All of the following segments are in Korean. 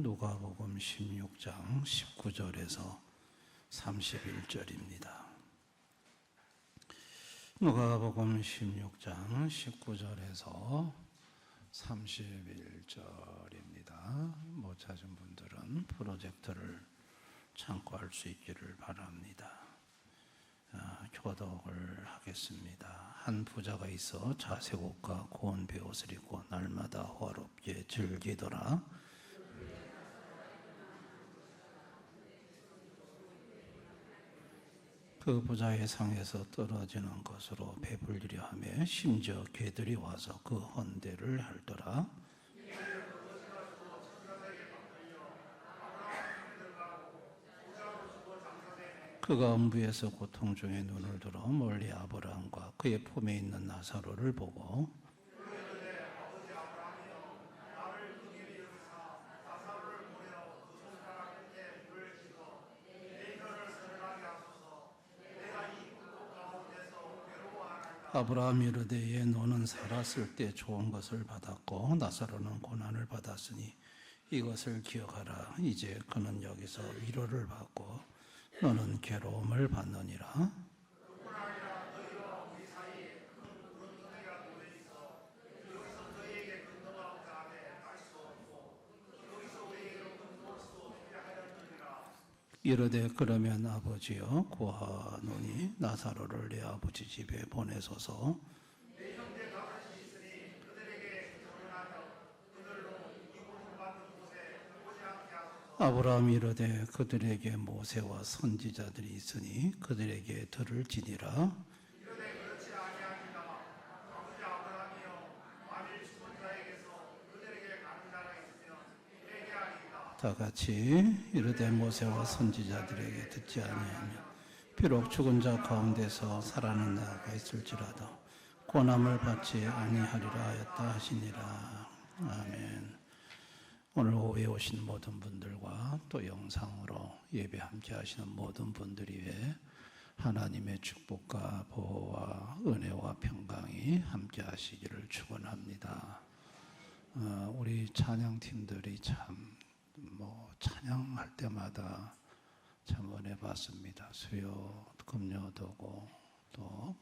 누가복음 16장 19절에서 31절입니다. 누가복음 16장 19절에서 31절입니다. 못 찾은 분들은 프로젝터를 참고할 수 있기를 바랍니다. 교독을 하겠습니다. 한 부자가 있어 자색 옷과 고운 베옷을 입고 날마다 호화롭게 즐기더라. 그 부자의 상에서 떨어지는 것으로 배불리려 하며 심지어 개들이 와서 그 헌대를 할더라. 그가 음부에서 고통 중에 눈을 들어 멀리 아브라함과 그의 품에 있는 나사로를 보고 아브라함이 이르되 너는 살았을 때 좋은 것을 받았고 나사로는 고난을 받았으니 이것을 기억하라. 이제 그는 여기서 위로를 받고 너는 괴로움을 받느니라. 이르되 그러면 아버지여 구하노니 나사로를 내 아버지 집에 보내소서. 아브라함이 이르되 그들에게 모세와 선지자들이 있으니 그들에게 들을 지니라. 다 같이 이르되 모세와 선지자들에게 듣지 아니하며 비록 죽은 자 가운데서 살아난 자가 있을지라도 고난을 받지 아니하리라 하였다 하시니라. 아멘. 오늘 오후에 오신 모든 분들과 또 영상으로 예배 함께 하시는 모든 분들 위해 하나님의 축복과 보호와 은혜와 평강이 함께 하시기를 축원합니다. 우리 찬양팀들이 참 찬양할 때마다 참 은혜 받습니다. 수요, 금요도고 또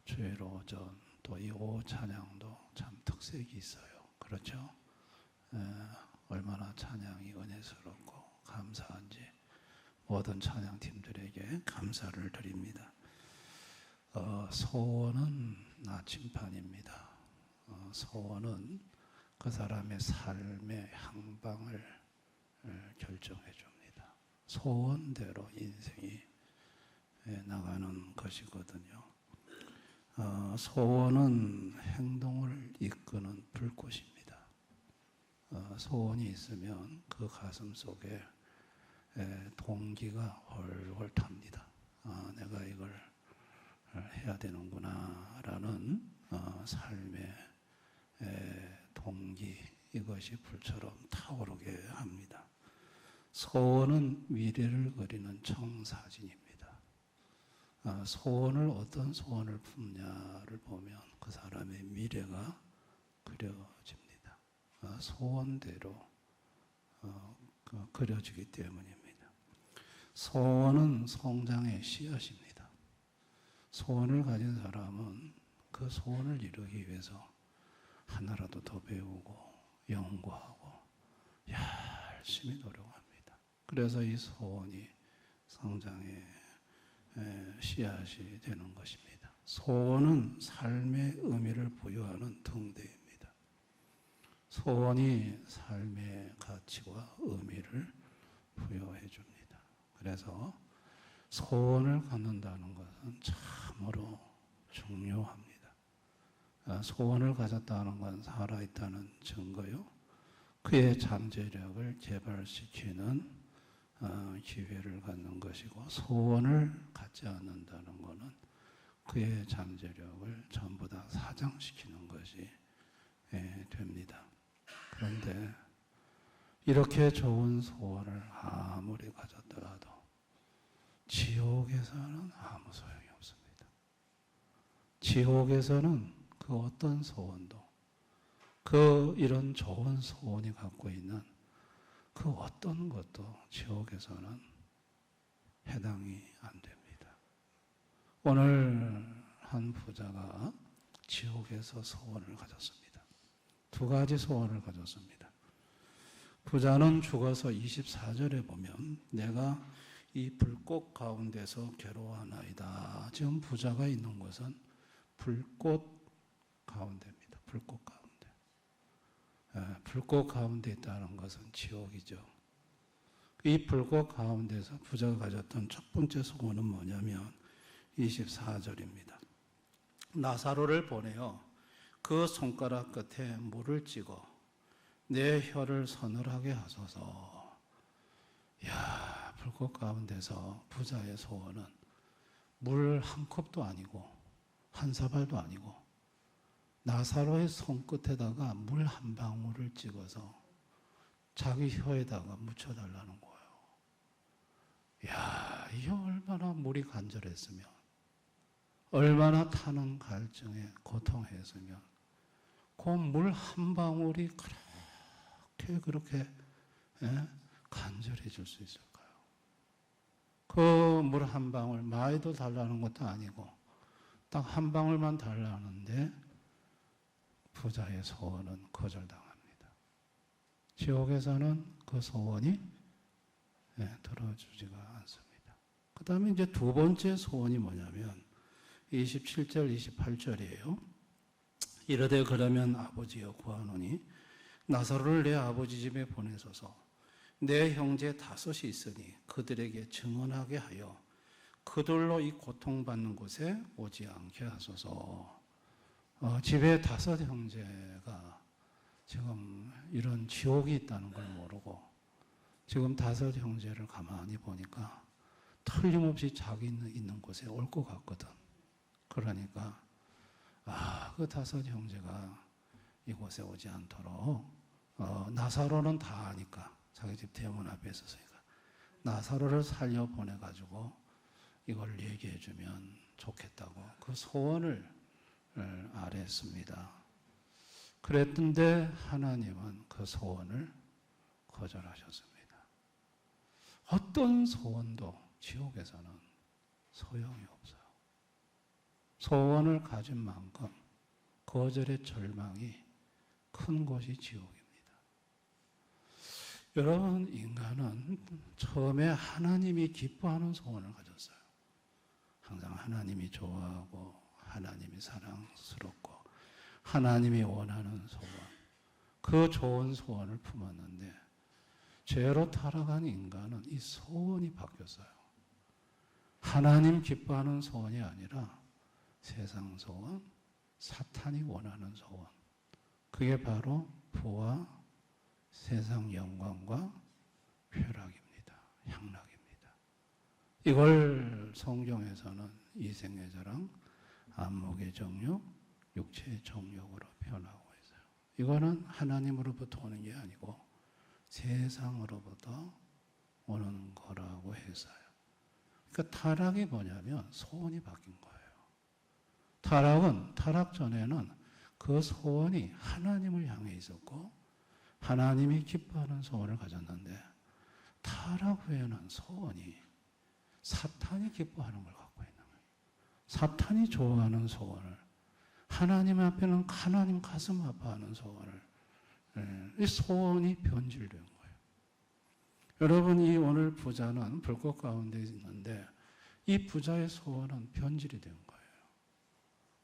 주일 오전 또 이 오후 찬양도 참 특색이 있어요. 그렇죠? 얼마나 찬양이 은혜스럽고 감사한지 모든 찬양팀들에게 감사를 드립니다. 소원은 나침판입니다. 소원은 그 사람의 삶의 향방을 결정해 줍니다. 소원대로 인생이 나가는 것이거든요. 소원은 행동을 이끄는 불꽃입니다. 소원이 있으면 그 가슴 속에 동기가 훨훨 탑니다. 내가 이걸 해야 되는구나 라는 삶의 동기, 이것이 불처럼 타오르게 합니다. 소원은 미래를 그리는 청사진입니다. 소원을 어떤 소원을 품냐를 보면 그 사람의 미래가 그려집니다. 소원대로 그려지기 때문입니다. 소원은 성장의 씨앗입니다. 소원을 가진 사람은 그 소원을 이루기 위해서 하나라도 더 배우고 연구하고 열심히 노력합니다. 그래서 이 소원이 성장의 씨앗이 되는 것입니다. 소원은 삶의 의미를 부여하는 등대입니다. 소원이 삶의 가치와 의미를 부여해 줍니다. 그래서 소원을 갖는다는 것은 참으로 중요합니다. 소원을 가졌다는 건 살아있다는 증거요. 그의 잠재력을 개발시키는 기회를 갖는 것이고, 소원을 갖지 않는다는 것은 그의 잠재력을 전부 다 사장시키는 것이 됩니다. 그런데 이렇게 좋은 소원을 아무리 가졌더라도 지옥에서는 아무 소용이 없습니다. 지옥에서는 그 어떤 소원도 그 이런 좋은 소원이 갖고 있는 그 어떤 것도 지옥에서는 해당이 안 됩니다. 오늘 한 부자가 지옥에서 소원을 가졌습니다. 두 가지 소원을 가졌습니다. 부자는 죽어서 24절에 보면 내가 이 불꽃 가운데서 괴로워하나이다. 지금 부자가 있는 곳은 불꽃 가운데입니다. 불꽃 가운데. 불꽃 가운데 있다는 것은 지옥이죠. 이 불꽃 가운데서 부자가 가졌던 첫 번째 소원은 뭐냐면 24절입니다. 나사로를 보내어 그 손가락 끝에 물을 찍어 내 혀를 서늘하게 하소서. 야, 불꽃 가운데서 부자의 소원은 물 한 컵도 아니고 한 사발도 아니고 나사로의 손끝에다가 물 한 방울을 찍어서 자기 혀에다가 묻혀달라는 거예요. 야, 이게 얼마나 물이 간절했으면, 얼마나 타는 갈증에 고통했으면, 그 물 한 방울이 그렇게 간절해질 수 있을까요? 그 물 한 방울, 많이도 달라는 것도 아니고, 딱 한 방울만 달라는데, 부자의 소원은 거절당합니다. 지옥에서는 그 소원이 들어주지가 않습니다. 그 다음에 이제 두 번째 소원이 뭐냐면 27절, 28절이에요. 이르되 그러면 아버지여 구하노니 나사로를 내 아버지 집에 보내소서. 내 형제 다섯이 있으니 그들에게 증언하게 하여 그들로 이 고통받는 곳에 오지 않게 하소서. 집에 다섯 형제가 지금 이런 지옥이 있다는 걸 모르고 지금 다섯 형제를 가만히 보니까 틀림없이 자기 있는 곳에 올 것 같거든. 그러니까 그 다섯 형제가 이곳에 오지 않도록 나사로는 다 아니까 자기 집 대문 앞에 있었으니까 나사로를 살려 보내가지고 이걸 얘기해 주면 좋겠다고 그 소원을 아뢰었습니다. 그랬는데 하나님은 그 소원을 거절하셨습니다. 어떤 소원도 지옥에서는 소용이 없어요. 소원을 가진 만큼 거절의 절망이 큰 곳이 지옥입니다. 여러분, 인간은 처음에 하나님이 기뻐하는 소원을 가졌어요. 항상 하나님이 좋아하고 하나님이 사랑스럽고 하나님이 원하는 소원, 그 좋은 소원을 품었는데 죄로 타락한 인간은 이 소원이 바뀌었어요. 하나님 기뻐하는 소원이 아니라 세상 소원, 사탄이 원하는 소원, 그게 바로 부와 세상 영광과 쾌락입니다. 향락입니다. 이걸 성경에서는 이생의 자랑, 안목의 정욕, 육체의 정욕으로 표현하고 있어요. 이거는 하나님으로부터 오는 게 아니고 세상으로부터 오는 거라고 했어요. 그러니까 타락이 뭐냐면 소원이 바뀐 거예요. 타락 전에는 그 소원이 하나님을 향해 있었고 하나님이 기뻐하는 소원을 가졌는데 타락 후에는 소원이 사탄이 기뻐하는 걸 갖고 있는 거예요. 사탄이 좋아하는 소원을 하나님 앞에는 하나님 가슴 아파하는 소원을 이 소원이 변질된 거예요. 여러분, 이 오늘 부자는 불꽃 가운데 있는데 이 부자의 소원은 변질이 된 거예요.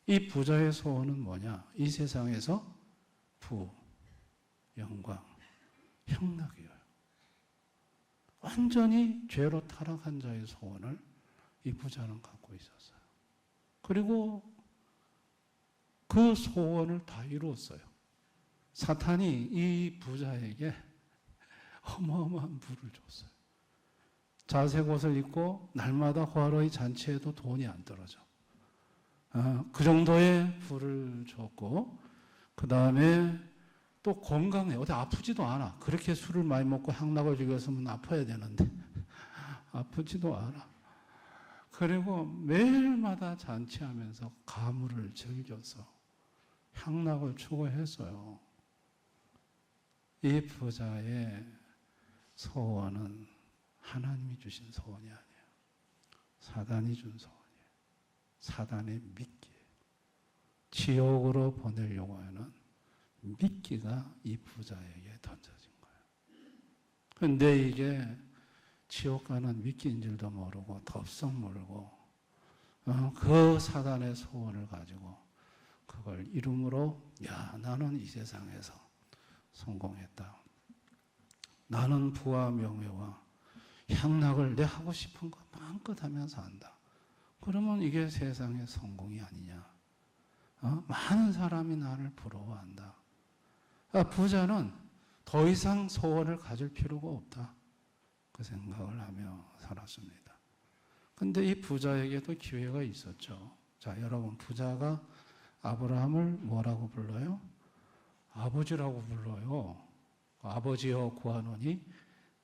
이 부자의 소원은 뭐냐? 이 세상에서 부, 영광, 향락이에요. 완전히 죄로 타락한 자의 소원을 이 부자는 갖고 있었어요. 그리고 그 소원을 다 이루었어요. 사탄이 이 부자에게 어마어마한 부를 줬어요. 자색 옷을 입고 날마다 화로의 잔치에도 돈이 안 떨어져. 그 정도의 부를 줬고, 그 다음에 또 건강해. 어디 아프지도 않아. 그렇게 술을 많이 먹고 향락을 즐겼으면 아파야 되는데 아프지도 않아. 그리고 매일마다 잔치하면서 가물을 즐겨서 향락을 추구했어요. 이 부자의 소원은 하나님이 주신 소원이 아니에요. 사단이 준 소원이에요. 사단의 미끼. 지옥으로 보내려고 하는 미끼가 이 부자에게 던져진 거예요. 그런데 이게 지옥 가는 미끼인 줄도 모르고 덥석 물고 그 사단의 소원을 가지고 그걸 이름으로 야, 나는 이 세상에서 성공했다. 나는 부와 명예와 향락을 내 하고 싶은 거 마음껏 하면서 한다. 그러면 이게 세상의 성공이 아니냐. 많은 사람이 나를 부러워한다. 부자는 더 이상 소원을 가질 필요가 없다. 그 생각을 하며 살았습니다. 근데 이 부자에게도 기회가 있었죠. 자, 여러분, 부자가 아브라함을 뭐라고 불러요? 아버지라고 불러요. 아버지여 구하노니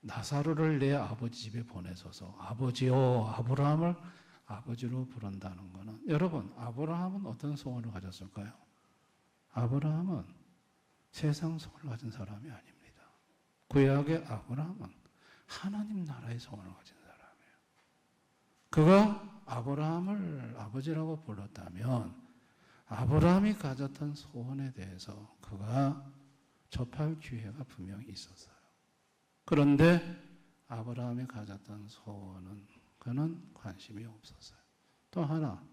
나사로를 내 아버지 집에 보내소서. 아버지여, 아브라함을 아버지로 부른다는 것은, 여러분, 아브라함은 어떤 소원을 가졌을까요? 아브라함은 세상 소원을 가진 사람이 아닙니다. 구약의 아브라함은 하나님 나라의 소원을 가진 사람이에요. 그가 아브라함을 아버지라고 불렀다면 아브라함이 가졌던 소원에 대해서 그가 접할 기회가 분명히 있었어요. 그런데 아브라함이 가졌던 소원은 그는 관심이 없었어요. 또 하나,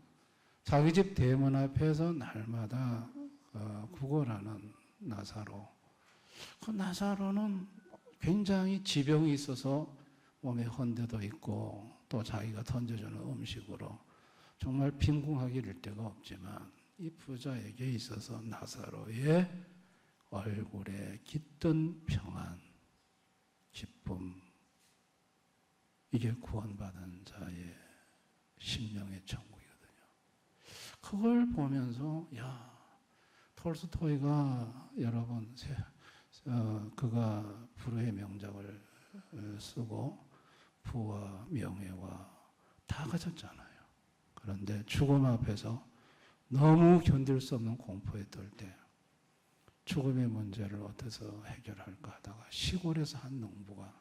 자기 집 대문 앞에서 날마다 구걸하는 나사로. 그 나사로는 굉장히 지병이 있어서 몸에 헌데도 있고 또 자기가 던져주는 음식으로 정말 빈궁하기 이를 데가 없지만 이 부자에게 있어서 나사로의 얼굴에 깃든 평안, 기쁨, 이게 구원받은 자의 심령의 천국이거든요. 그걸 보면서 야, 톨스토이가 여러분 그가 불후의 명작을 쓰고 부와 명예와 다 가졌잖아요. 그런데 죽음 앞에서 너무 견딜 수 없는 공포에 떨 때 죽음의 문제를 어디서 해결할까 하다가 시골에서 한 농부가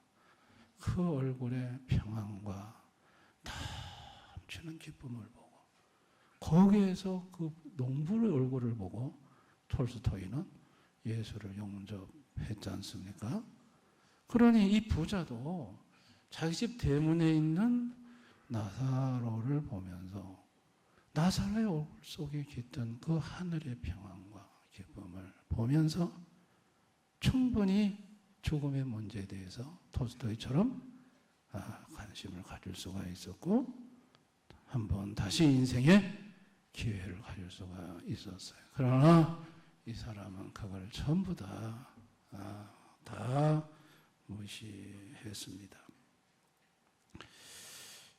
그 얼굴에 평안과 넘치는 기쁨을 보고 거기에서 그 농부의 얼굴을 보고 톨스토이는 예수를 용접했지 않습니까? 그러니 이 부자도 자기 집 대문에 있는 나사로를 보면서 나사로의 얼굴 속에 깃든 그 하늘의 평안과 기쁨을 보면서 충분히 죽음의 문제에 대해서 톨스토이처럼 관심을 가질 수가 있었고 한번 다시 인생의 기회를 가질 수가 있었어요. 그러나 이 사람은 그걸 전부 다 무시했습니다.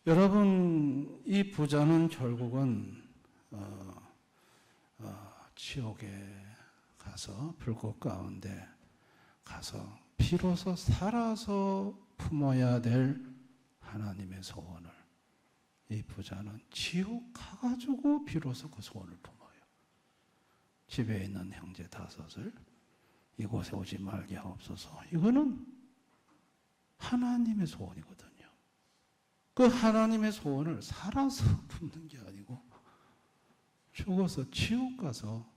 여러분, 이 부자는 결국은 지옥에 가서 불꽃 가운데 가서 비로소 살아서 품어야 될 하나님의 소원을 이 부자는 지옥 가가지고 비로소 그 소원을 품어요. 집에 있는 형제 5을 이곳에 오지 말게 하옵소서. 이거는 하나님의 소원이거든요. 그 하나님의 소원을 살아서 품는 게 아니고 죽어서 지옥 가서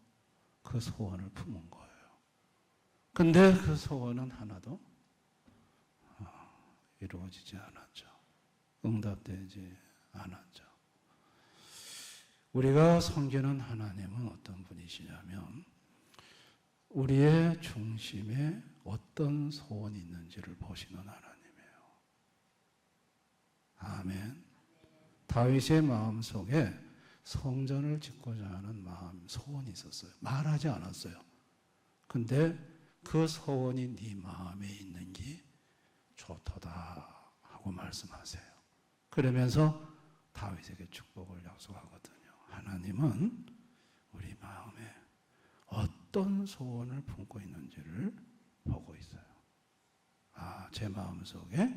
그 소원을 품은 거예요. 근데 그 소원은 하나도 이루어지지 않았죠. 응답되지 않았죠. 우리가 섬기는 하나님은 어떤 분이시냐면 우리의 중심에 어떤 소원이 있는지를 보시는 하나님이에요. 아멘. 다윗의 마음속에 성전을 짓고자 하는 마음, 소원이 있었어요. 말하지 않았어요. 근데 그 소원이 네 마음에 있는 게 좋도다 하고 말씀하세요. 그러면서 다윗에게 축복을 약속하거든요. 하나님은 우리 마음에 어떤 소원을 품고 있는지를 보고 있어요. 제 마음속에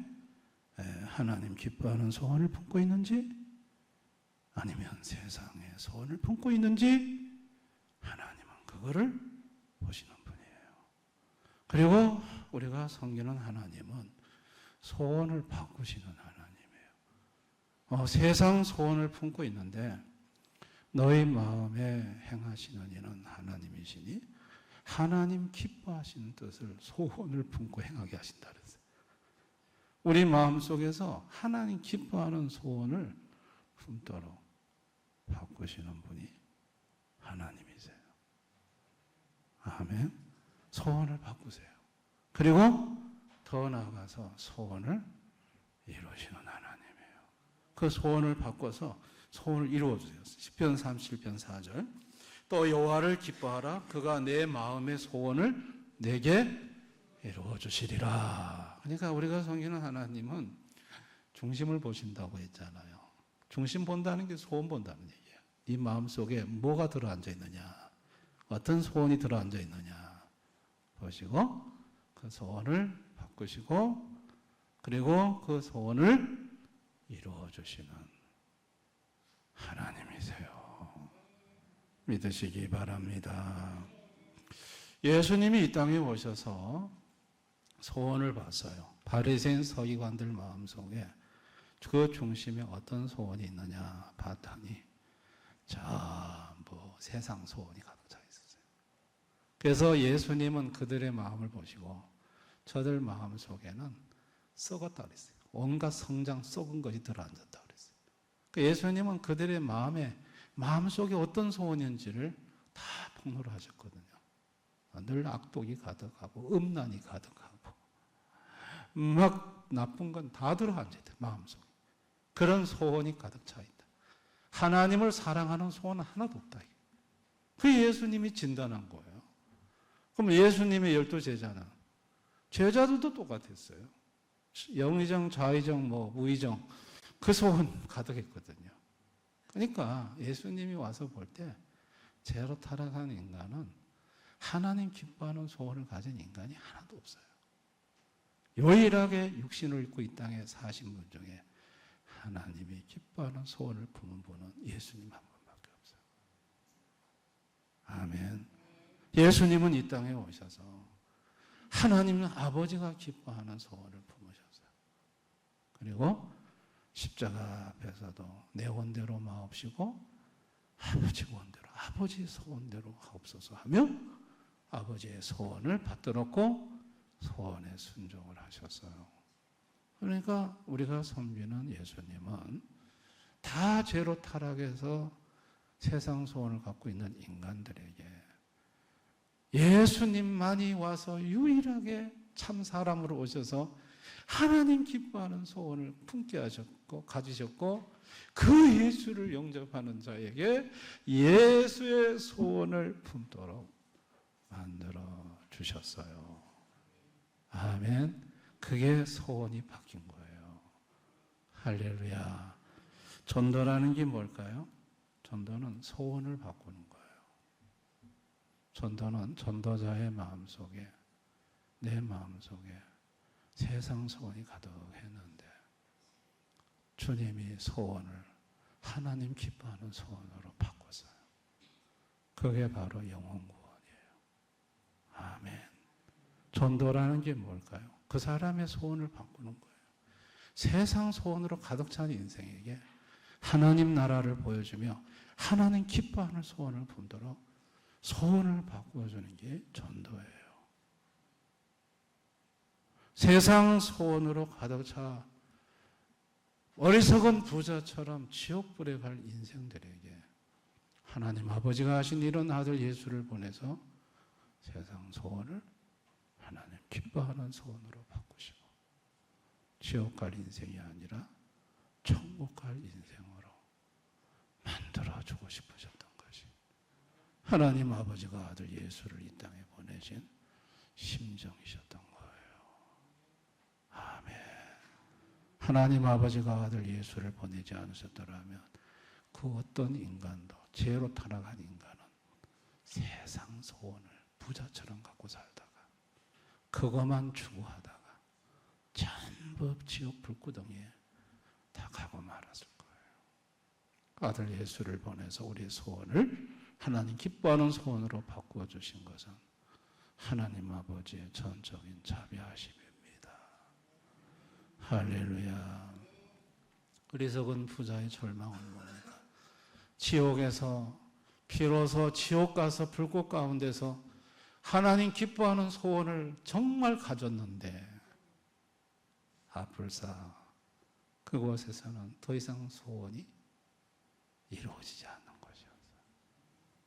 하나님 기뻐하는 소원을 품고 있는지 아니면 세상의 소원을 품고 있는지 하나님은 그 그거를 보시는 분이에요. 그리고 우리가 섬기는 하나님은 소원을 바꾸시는 하나님이에요. 세상 소원을 품고 있는데 너희 마음에 행하시는 이는 하나님이시니 하나님 기뻐하시는 뜻을 소원을 품고 행하게 하신다 그랬어요. 우리 마음속에서 하나님 기뻐하는 소원을 품도록 바꾸시는 분이 하나님이세요. 아멘. 소원을 바꾸세요. 그리고 더 나아가서 소원을 이루시는 하나님이에요. 그 소원을 바꿔서 소원을 이루어주세요. 시편 37편 4절. 또 여호와를 기뻐하라. 그가 내 마음의 소원을 내게 이루어주시리라. 그러니까 우리가 섬기는 하나님은 중심을 보신다고 했잖아요. 중심 본다는 게 소원 본다는 얘기예요. 네 마음속에 뭐가 들어앉아 있느냐, 어떤 소원이 들어앉아 있느냐 보시고 그 소원을 바꾸시고 그리고 그 소원을 이루어주시는 하나님이세요. 믿으시기 바랍니다. 예수님이 이 땅에 오셔서 소원을 봤어요. 바리새인 서기관들 마음속에 그 중심에 어떤 소원이 있느냐 봤더니 전부 세상 소원이 가득 차 있었어요. 그래서 예수님은 그들의 마음을 보시고 저들 마음속에는 썩었다 그랬어요. 온갖 성장 썩은 것이 들어앉았다 그랬어요. 예수님은 그들의 마음속에 어떤 소원인지를 다 폭로를 하셨거든요. 늘 악독이 가득하고 음란이 가득하고 막 나쁜 건 다 들어앉아있다. 마음속에. 그런 소원이 가득 차 있다. 하나님을 사랑하는 소원은 하나도 없다. 그 예수님이 진단한 거예요. 그럼 예수님의 12제자는 제자들도 똑같았어요. 영의정, 좌의정, 우의정 그 소원 가득했거든요. 그러니까 예수님이 와서 볼 때 죄로 타락한 인간은 하나님 기뻐하는 소원을 가진 인간이 하나도 없어요. 유일하게 육신을 입고 이 땅에 사신 분 중에 하나님이 기뻐하는 소원을 품은 분은 예수님 한 분밖에 없어요. 아멘. 예수님은 이 땅에 오셔서 하나님 아버지가 기뻐하는 소원을 품으셨어요. 그리고 십자가 앞에서도 내 원대로 마옵시고 아버지 원대로 아버지 소원대로 하옵소서 하며 아버지의 소원을 받들었고 소원에 순종을 하셨어요. 그러니까 우리가 섬기는 예수님은 다 죄로 타락해서 세상 소원을 갖고 있는 인간들에게 예수님만이 와서 유일하게 참 사람으로 오셔서 하나님 기뻐하는 소원을 품게 하셨고 가지셨고 그 예수를 영접하는 자에게 예수의 소원을 품도록 만들어 주셨어요. 아멘. 그게 소원이 바뀐 거예요. 할렐루야. 전도라는 게 뭘까요? 전도는 소원을 바꾸는 거예요. 전도는 전도자의 마음속에 내 마음속에 세상 소원이 가득했는데 주님이 소원을 하나님 기뻐하는 소원으로 바꿨어요. 그게 바로 영혼 구원이에요. 아멘. 전도라는 게 뭘까요? 그 사람의 소원을 바꾸는 거예요. 세상 소원으로 가득 찬 인생에게 하나님 나라를 보여주며 하나님 기뻐하는 소원을 품도록 소원을 바꾸어주는 게 전도예요. 세상 소원으로 가득 차 어리석은 부자처럼 지옥불에 갈 인생들에게 하나님 아버지가 하신 이런 아들 예수를 보내서 세상 소원을 하나님 기뻐하는 소원으로 바꾸시고 지옥 갈 인생이 아니라 천국 갈 인생으로 만들어주고 싶으셨던 것이 하나님 아버지가 아들 예수를 이 땅에 보내신 심정이셨던 거예요. 아멘. 하나님 아버지가 아들 예수를 보내지 않으셨더라면 그 어떤 인간도 죄로 타락한 인간은 세상 소원을 부자처럼 갖고 살다가 그것만 추구하다가 전부 지옥 불구덩이에 다 가고 말았을 거예요. 아들 예수를 보내서 우리의 소원을 하나님 기뻐하는 소원으로 바꾸어 주신 것은 하나님 아버지의 전적인 자비하심입니다. 할렐루야. 어리석은 부자의 절망을 봅니다. 지옥에서 비로소 지옥 가서 불꽃 가운데서 하나님 기뻐하는 소원을 정말 가졌는데 불사 그곳에서는 더 이상 소원이 이루어지지 않는 것이었어요.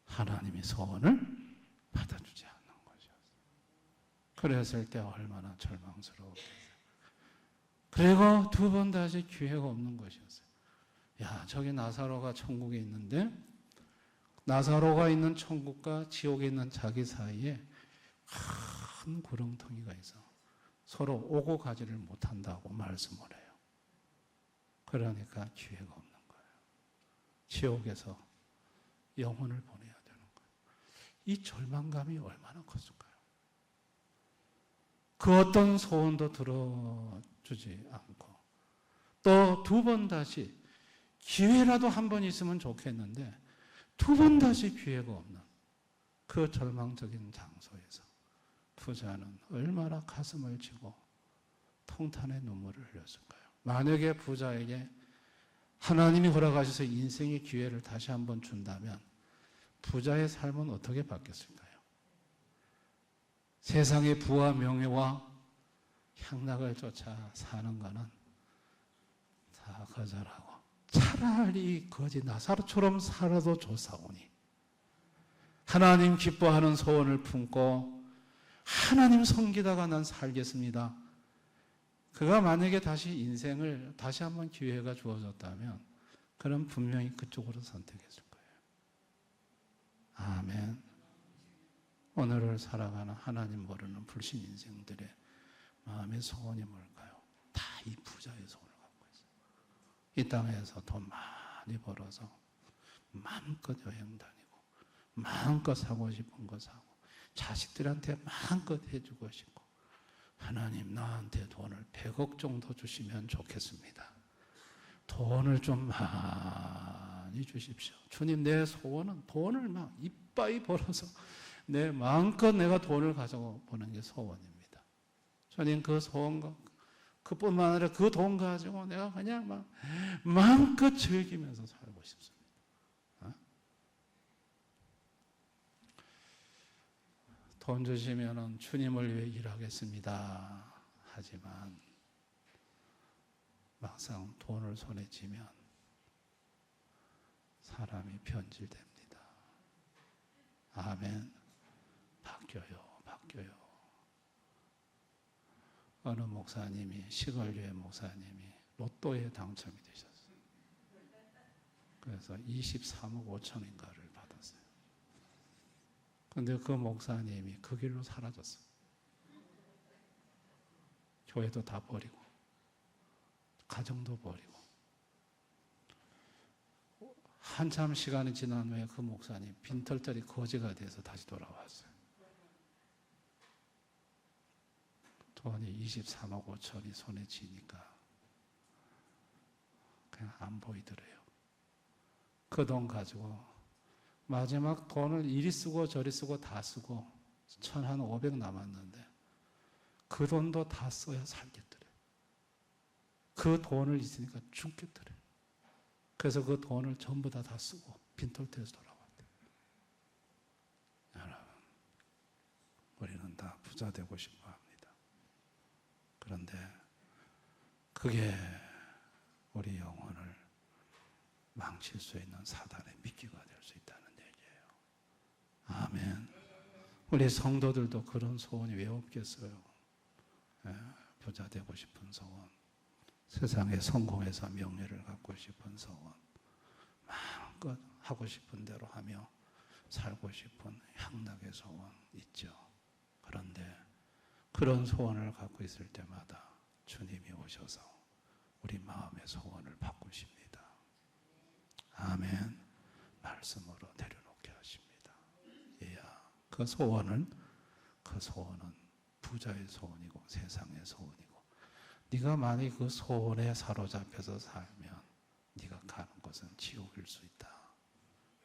하나님이 소원을 받아주지 않는 것이었어요. 그랬을 때 얼마나 절망스러웠겠어요. 그리고 두 번 다시 기회가 없는 것이었어요. 야, 저기 나사로가 천국에 있는데 나사로가 있는 천국과 지옥에 있는 자기 사이에 큰 구렁텅이가 있어. 서로 오고 가지를 못한다고 말씀을 해요. 그러니까 기회가 없는 거예요. 지옥에서 영혼을 보내야 되는 거예요. 이 절망감이 얼마나 컸을까요? 그 어떤 소원도 들어주지 않고 또 두 번 다시 기회라도 한 번 있으면 좋겠는데 두 번 다시 기회가 없는 그 절망적인 장소에서 부자는 얼마나 가슴을 치고 통탄의 눈물을 흘렸을까요? 만약에 부자에게 하나님이 허락하셔서 인생의 기회를 다시 한번 준다면 부자의 삶은 어떻게 바뀌었을까요? 세상의 부와 명예와 향락을 쫓아 사는 것은 다 거절하고 차라리 거지 나사로처럼 살아도 좋사오니 하나님 기뻐하는 소원을 품고 하나님 섬기다가 난 살겠습니다. 그가 만약에 다시 인생을 다시 한번 기회가 주어졌다면 그럼 분명히 그쪽으로 선택했을 거예요. 아멘. 오늘을 살아가는 하나님 모르는 불신 인생들의 마음의 소원이 뭘까요? 다 이 부자의 소원을 갖고 있어요. 이 땅에서 돈 많이 벌어서 마음껏 여행 다니고 마음껏 사고 싶은 거 사고 자식들한테 마음껏 해주고 싶고 하나님 나한테 돈을 100억 정도 주시면 좋겠습니다. 돈을 좀 많이 주십시오. 주님 내 소원은 돈을 막 이빠이 벌어서 내 마음껏 내가 돈을 가지고 보는 게 소원입니다. 주님 그 소원과 그뿐만 아니라 그 돈 가지고 내가 그냥 막 마음껏 즐기면서 살고 싶습니다. 돈 주시면 주님을 위해 일하겠습니다. 하지만 막상 돈을 손에 쥐면 사람이 변질됩니다. 아멘. 바뀌어요. 어느 목사님이 시골교회 목사님이 로또에 당첨이 되셨어요. 그래서 23억 5천인가를 받았어요. 그런데 그 목사님이 그 길로 사라졌어요. 교회도 다 버리고 가정도 버리고 한참 시간이 지난 후에 그 목사님 빈털터리 거지가 돼서 다시 돌아왔어요. 돈이 23억 5천이 손에 쥐니까 그냥 안 보이더래요. 그 돈 가지고 마지막 돈을 이리 쓰고 저리 쓰고 다 쓰고 1,500 남았는데 그 돈도 다 써야 살겠더래. 그 돈을 있으니까 죽겠더래. 그래서 그 돈을 전부 다 쓰고 빈털터리에서 돌아왔대. 여러분, 우리는 다 부자 되고 싶어 합니다. 그런데 그게 우리 영혼을 망칠 수 있는 사단의 미끼가 될 수 있다는 얘기예요. 아멘. 우리 성도들도 그런 소원이 왜 없겠어요? 부자 되고 싶은 소원, 세상에 성공해서 명예를 갖고 싶은 소원, 마음껏 하고 싶은 대로 하며 살고 싶은 향락의 소원 있죠. 그런데 그런 소원을 갖고 있을 때마다 주님이 오셔서 우리 마음의 소원을 바꾸십니다. 아멘. 말씀으로 내려놓게 하십니다. 그 소원은 부자의 소원이고 세상의 소원이고 네가 만약 그 소원에 사로잡혀서 살면 네가 가는 곳은 지옥일 수 있다.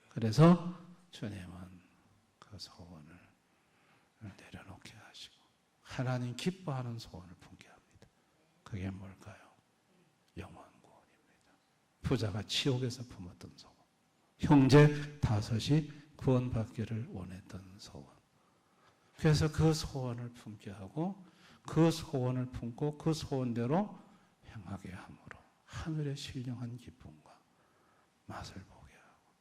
그래서 주님은 그 소원을 내려놓게 하시고 하나님 기뻐하는 소원을 품게 합니다. 그게 뭘까요? 영원 구원입니다. 부자가 지옥에서 품었던 소원, 형제 다섯이 구원받기를 원했던 소원. 그래서 그 소원을 품게 하고 그 소원을 품고 그 소원대로 행하게 함으로 하늘의 신령한 기쁨과 맛을 보게 하고,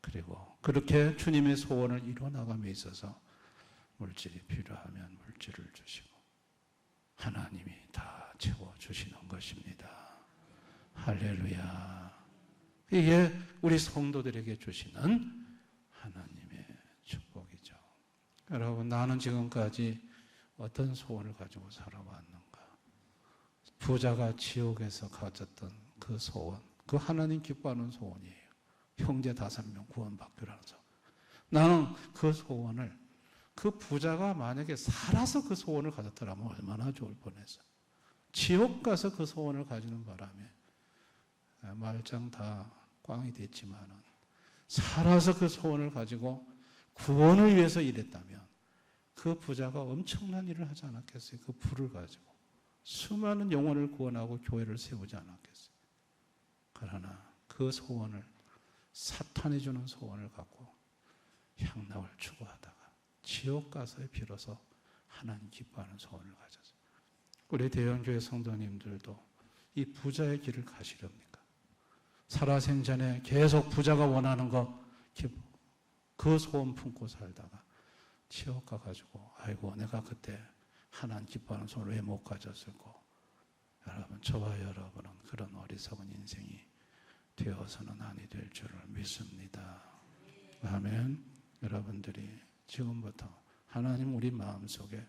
그리고 그렇게 주님의 소원을 이루어나감에 있어서 물질이 필요하면 물질을 주시고 하나님이 다 채워주시는 것입니다. 할렐루야. 이게 우리 성도들에게 주시는 하나님의 축복이죠. 여러분, 나는 지금까지 어떤 소원을 가지고 살아왔는가? 부자가 지옥에서 가졌던 그 소원, 그 하나님 기뻐하는 소원이에요. 형제 5명 구원받기라는 소원. 나는 그 소원을, 그 부자가 만약에 살아서 그 소원을 가졌더라면 얼마나 좋을 뻔했어. 지옥 가서 그 소원을 가지는 바람에 말짱 다 꽝이 됐지만은 살아서 그 소원을 가지고 구원을 위해서 일했다면 그 부자가 엄청난 일을 하지 않았겠어요? 그 부를 가지고 수많은 영혼을 구원하고 교회를 세우지 않았겠어요? 그러나 그 소원을, 사탄이 주는 소원을 갖고 향락을 추구하다가 지옥 가서 비로소 하나님 기뻐하는 소원을 가졌어요. 우리 대형교회 성도님들도 이 부자의 길을 가시렵니까? 살아생전에 계속 부자가 원하는 거, 그 소원 품고 살다가 지옥 가가지고 아이고 내가 그때 하나님 기뻐하는 소원을 왜 못 가졌을까? 여러분, 저와 여러분은 그런 어리석은 인생이 되어서는 아니 될 줄을 믿습니다. 아멘. 여러분들이 지금부터 하나님 우리 마음속에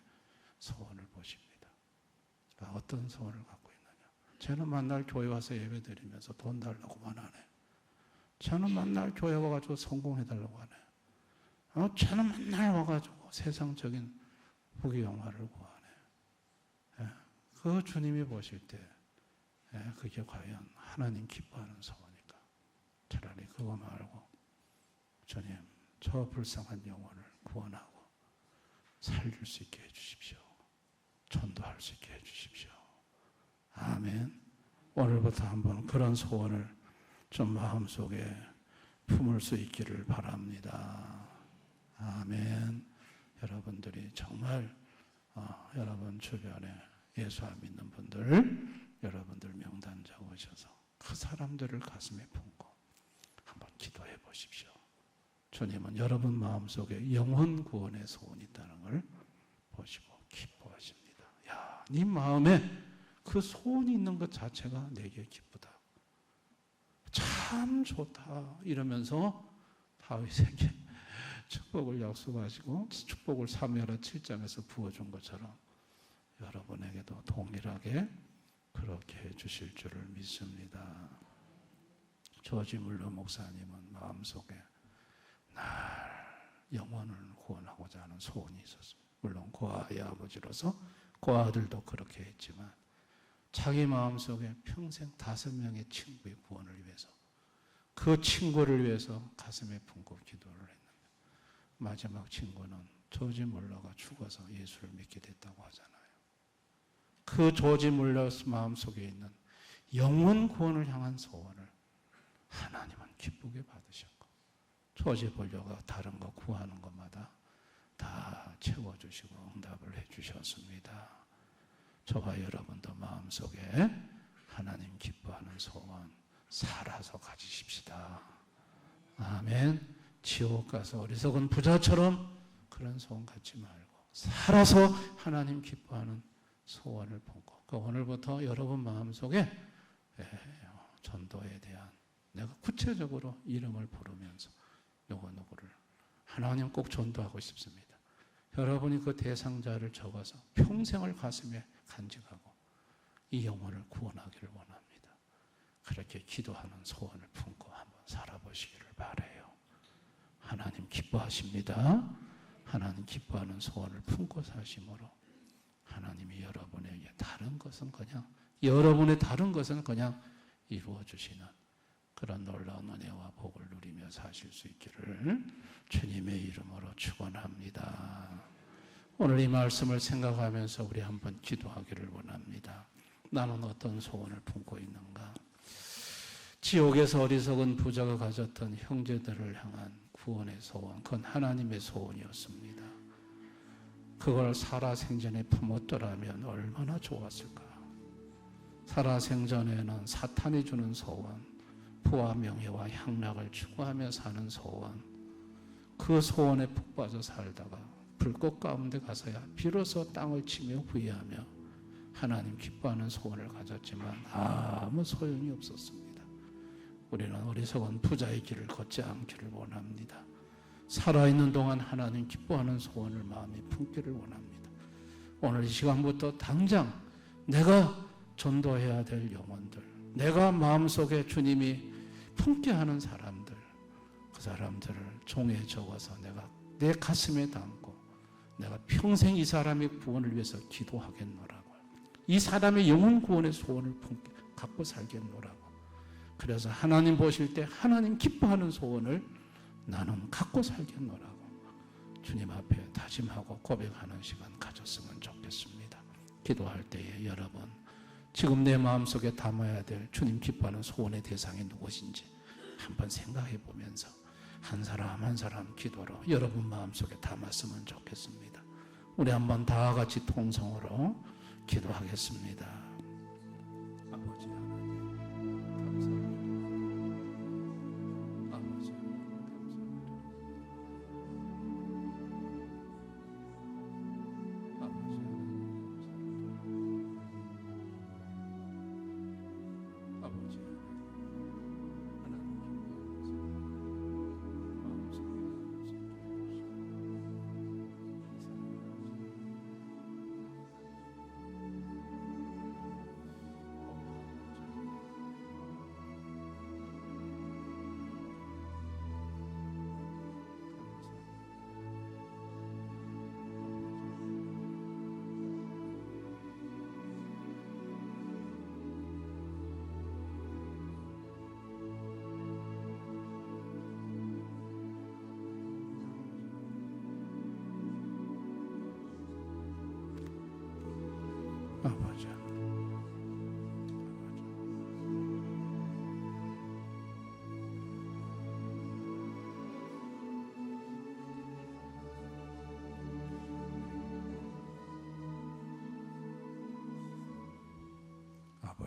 소원을 보십니다. 어떤 소원을 갖고 있느냐? 저는 맨날 교회 와서 예배 드리면서 돈 달라고만 하네. 저는 맨날 교회 와가지고 성공해달라고 하네. 저는 맨날 와가지고 세상적인 부귀 영화를 구하네. 그 주님이 보실 때 그게 과연 하나님 기뻐하는 소원일까? 차라리 그거 말고 주님, 저 불쌍한 영혼을 구원하고 살릴 수 있게 해주십시오. 전도할 수 있게 해주십시오. 아멘. 오늘부터 한번 그런 소원을 좀 마음속에 품을 수 있기를 바랍니다. 아멘. 여러분들이 정말 여러분 주변에 예수 안 믿는 분들, 여러분들 명단 적으셔서 그 사람들을 가슴에 품고 한번 기도해 보십시오. 주님은 여러분 마음속에 영혼 구원의 소원이 있다는 걸 보시고 기뻐하십니다. 야, 네 마음에 그 소원이 있는 것 자체가 내게 기쁘다. 참 좋다. 이러면서 다윗에게 축복을 약속하시고 축복을 사무엘하 7장에서 부어준 것처럼 여러분에게도 동일하게 그렇게 해주실 줄을 믿습니다. 조지 물러 목사님은 마음속에 날 영혼을 구원하고자 하는 소원이 있었습니다. 물론 고아의 아버지로서 고아들도 그렇게 했지만 자기 마음속에 평생 5명의 친구의 구원을 위해서, 그 친구를 위해서 가슴에 품고 기도를 했는데 마지막 친구는 조지 물러가 죽어서 예수를 믿게 됐다고 하잖아요. 그 조지 물러 마음속에 있는 영혼 구원을 향한 소원을 하나님은 기쁘게 받으셨고 조지 물러가 다른 거 구하는 것마다 다 채워주시고 응답을 해주셨습니다. 저와 여러분도 마음속에 하나님 기뻐하는 소원 살아서 가지십시다. 아멘. 지옥 가서 어리석은 부자처럼 그런 소원 갖지 말고 살아서 하나님 기뻐하는 소원을 품고, 오늘부터 여러분 마음속에 전도에 대한 내가 구체적으로 이름을 부르면서 누구를 하나님 꼭 전도하고 싶습니다. 여러분이 그 대상자를 적어서 평생을 가슴에 간직하고 이 영혼을 구원하기를 원합니다. 그렇게 기도하는 소원을 품고 한번 살아보시기를 바라요. 하나님 기뻐하십니다. 하나님 기뻐하는 소원을 품고 사심으로 하나님이 여러분에게 여러분의 다른 것은 그냥 이루어 주시는 그런 놀라운 은혜와 복을 누리며 사실 수 있기를 주님의 이름으로 축원합니다. 오늘 이 말씀을 생각하면서 우리 한번 기도하기를 원합니다. 나는 어떤 소원을 품고 있는가? 지옥에서 어리석은 부자가 가졌던 형제들을 향한 구원의 소원, 그건 하나님의 소원이었습니다. 그걸 살아생전에 품었더라면 얼마나 좋았을까? 살아생전에는 사탄이 주는 소원, 부와 명예와 향락을 추구하며 사는 소원, 그 소원에 푹 빠져 살다가 불꽃 가운데 가서야 비로소 땅을 치며 후회하며 하나님 기뻐하는 소원을 가졌지만 아무 소용이 없었습니다. 우리는 어리석은 부자의 길을 걷지 않기를 원합니다. 살아있는 동안 하나님 기뻐하는 소원을 마음에 품기를 원합니다. 오늘 이 시간부터 당장 내가 전도해야 될 영혼들, 내가 마음속에 주님이 품게 하는 사람들, 그 사람들을 종이에 적어서 내가 내 가슴에 담고 내가 평생 이 사람의 구원을 위해서 기도하겠노라고, 이 사람의 영혼 구원의 소원을 갖고 살겠노라고. 그래서 하나님 보실 때 하나님 기뻐하는 소원을 나는 갖고 살겠노라고 주님 앞에 다짐하고 고백하는 시간 가졌으면 좋겠습니다. 기도할 때에 여러분, 지금 내 마음속에 담아야 될 주님 기뻐하는 소원의 대상이 누구신지 한번 생각해 보면서 한 사람 한 사람 기도로 여러분 마음속에 담았으면 좋겠습니다. 우리 한번 다 같이 통성으로 기도하겠습니다. 아버지 하나님 감사합니다. 아버지 아버지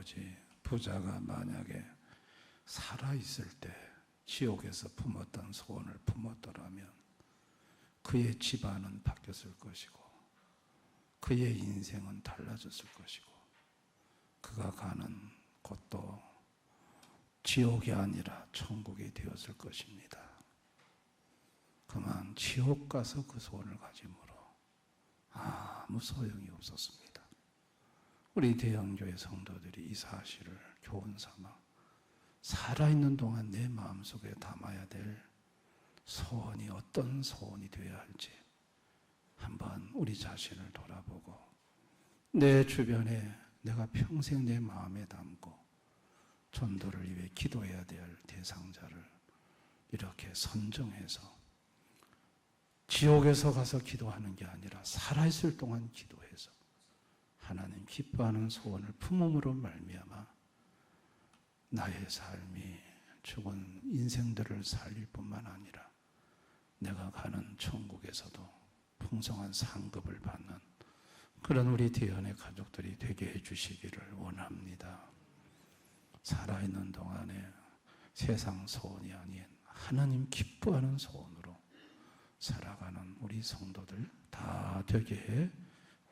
아버지, 부자가 만약에 살아있을 때 지옥에서 품었던 소원을 품었더라면 그의 집안은 바뀌었을 것이고 그의 인생은 달라졌을 것이고 그가 가는 곳도 지옥이 아니라 천국이 되었을 것입니다. 그만 지옥 가서 그 소원을 가짐으로 아무 소용이 없었습니다. 우리 대형교회 성도들이 이 사실을 교훈 삼아 살아있는 동안 내 마음속에 담아야 될 소원이 어떤 소원이 되어야 할지 한번 우리 자신을 돌아보고 내 주변에 내가 평생 내 마음에 담고 전도를 위해 기도해야 될 대상자를 이렇게 선정해서 지옥에서 가서 기도하는 게 아니라 살아있을 동안 기도해서 하나님 기뻐하는 소원을 품음으로 말미암아 나의 삶이 죽은 인생들을 살릴 뿐만 아니라 내가 가는 천국에서도 풍성한 상급을 받는 그런 우리 대연의 가족들이 되게 해주시기를 원합니다. 살아있는 동안에 세상 소원이 아닌 하나님 기뻐하는 소원으로 살아가는 우리 성도들 다 되게 해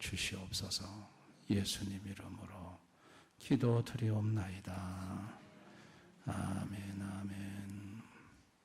주시옵소서. 예수님 이름으로 기도드리옵나이다. 아멘, 아멘.